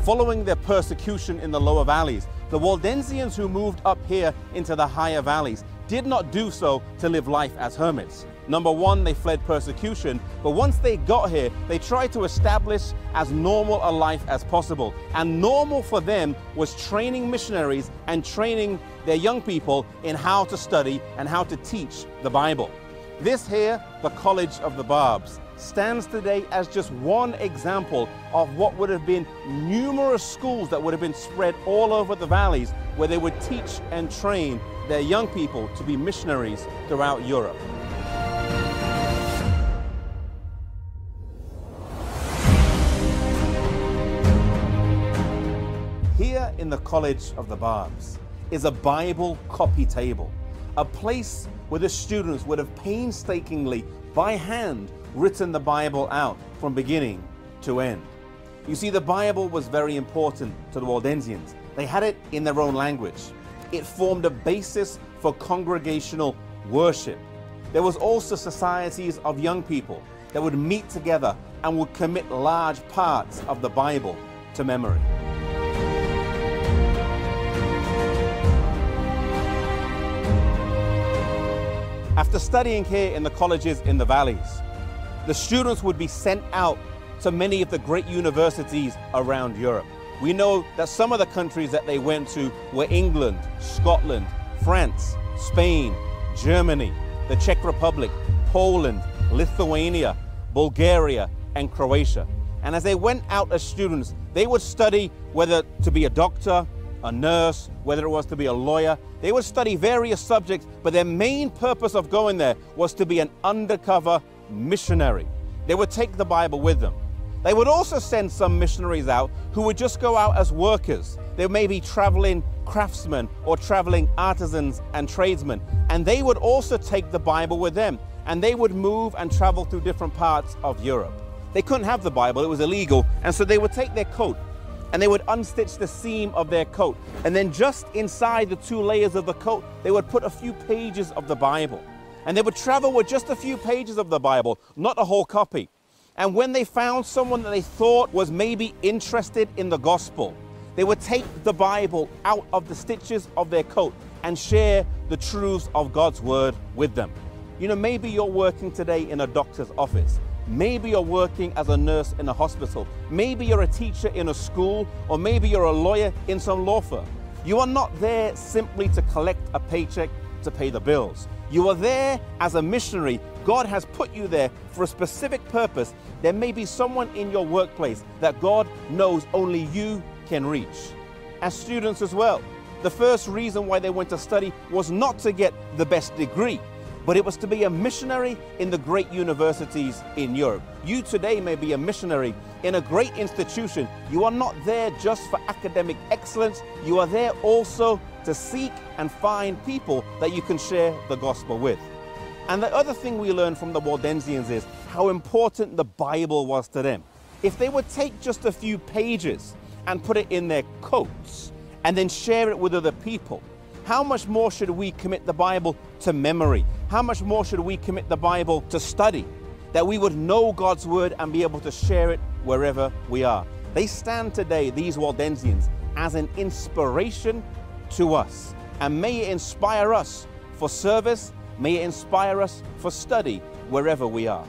Following their persecution in the lower valleys, the Waldensians who moved up here into the higher valleys did not do so to live life as hermits. Number one, they fled persecution, but once they got here, they tried to establish as normal a life as possible. And normal for them was training missionaries and training their young people in how to study and how to teach the Bible. This here, the College of the Barbs, stands today as just one example of what would have been numerous schools that would have been spread all over the valleys, where they would teach and train their young people to be missionaries throughout Europe. Here in the College of the Barbs is a Bible copy table, a place where the students would have painstakingly, by hand, written the Bible out from beginning to end. You see, the Bible was very important to the Waldensians. They had it in their own language. It formed a basis for congregational worship. There was also societies of young people that would meet together and would commit large parts of the Bible to memory. After studying here in the colleges in the valleys, the students would be sent out to many of the great universities around Europe. We know that some of the countries that they went to were England, Scotland, France, Spain, Germany, the Czech Republic, Poland, Lithuania, Bulgaria, and Croatia. And as they went out as students, they would study whether to be a doctor, a nurse, whether it was to be a lawyer. They would study various subjects, but their main purpose of going there was to be an undercover missionary. They would take the Bible with them. They would also send some missionaries out who would just go out as workers. They may be traveling craftsmen or traveling artisans and tradesmen, and they would also take the Bible with them, and they would move and travel through different parts of Europe. They couldn't have the Bible, it was illegal, and so they would take their coat and they would unstitch the seam of their coat, and then just inside the two layers of the coat, they would put a few pages of the Bible. And they would travel with just a few pages of the Bible, not a whole copy. And when they found someone that they thought was maybe interested in the gospel, they would take the Bible out of the stitches of their coat and share the truths of God's word with them. You know, maybe you're working today in a doctor's office. Maybe you're working as a nurse in a hospital. Maybe you're a teacher in a school, or maybe you're a lawyer in some law firm. You are not there simply to collect a paycheck to pay the bills. You are there as a missionary. God has put you there for a specific purpose. There may be someone in your workplace that God knows only you can reach. As students as well, the first reason why they went to study was not to get the best degree, but it was to be a missionary in the great universities in Europe. You today may be a missionary in a great institution. You are not there just for academic excellence. You are there also to seek and find people that you can share the gospel with. And the other thing we learn from the Waldensians is how important the Bible was to them. If they would take just a few pages and put it in their coats and then share it with other people, how much more should we commit the Bible to memory? How much more should we commit the Bible to study? That we would know God's word and be able to share it wherever we are. They stand today, these Waldensians, as an inspiration to us. And may it inspire us for service, may it inspire us for study wherever we are.